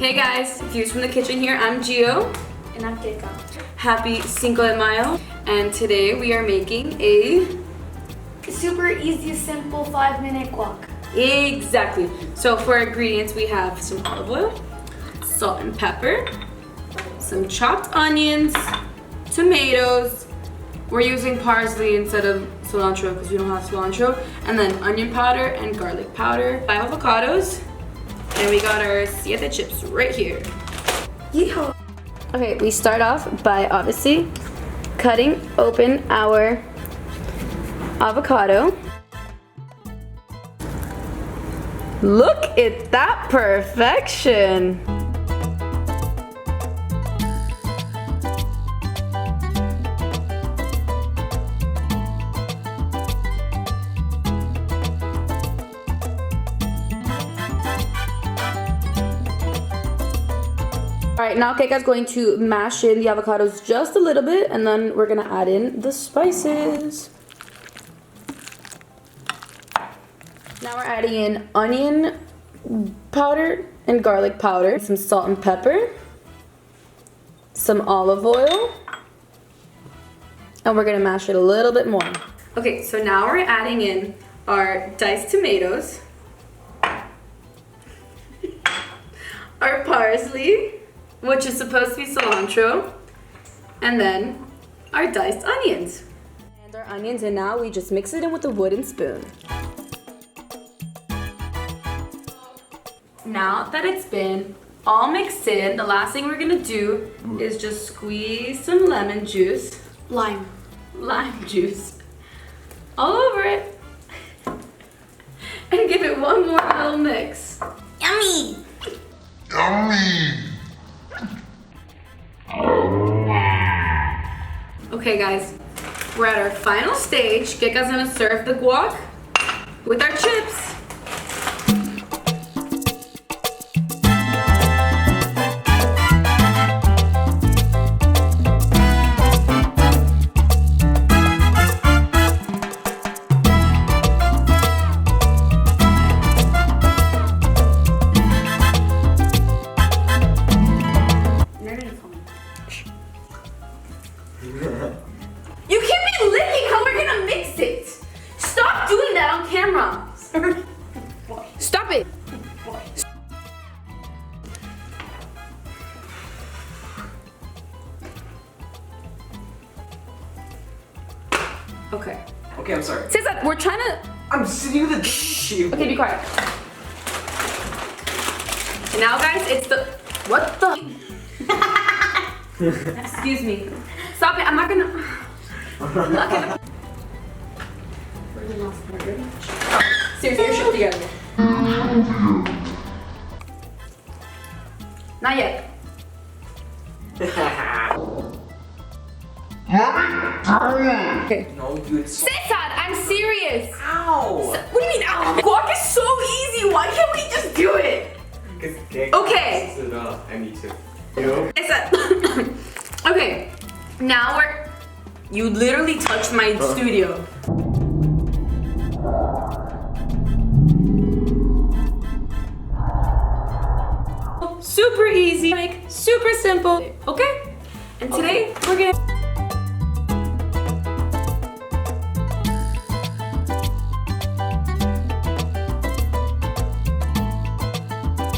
Hey guys, Views from the Kitchen here. I'm Gio. And I'm Kika. Happy Cinco de Mayo. And today we are making a super easy, simple 5-minute guac. Exactly. So for ingredients, we have some olive oil, salt and pepper, some chopped onions, tomatoes. We're using parsley instead of cilantro because we don't have cilantro. And then onion powder and garlic powder. 5 avocados. And we got our siete chips right here. Yeehaw! Okay, we start off by obviously cutting open our avocado. Look at that perfection! All right, now Keka's going to mash in the avocados just a little bit, and then we're gonna add in the spices. Now we're adding in onion powder and garlic powder, some salt and pepper, some olive oil, and we're gonna mash it a little bit more. Okay, so now we're adding in our diced tomatoes, our parsley, which is supposed to be cilantro, and then our diced onions. And our onions, and now we just mix it in with a wooden spoon. Now that it's been all mixed in, the last thing we're gonna do is just squeeze some lemon juice. Lime juice all over it. And give it one more little mix. Yummy! Okay guys, we're at our final stage. Keka's gonna serve the guac with our chips. You can't be licking how we're gonna mix it! Stop doing that on camera! Stop it! Okay. Okay, I'm sorry. Cesar, we're trying to... I'm sitting with a sheep. Okay, be quiet. And now guys, it's the... What the... Excuse me. Stop it, I'm not gonna... Seriously, you're shit together. Not yet. Okay. No, dude. Cesar, I'm serious. Ow! What do you mean, ow? Guac is so easy. Why can't we just do it? Okay. It up. I need to. You know? Cesar. Okay. Now we're... You literally touched my studio. Super easy, like super simple, okay? And today we're gonna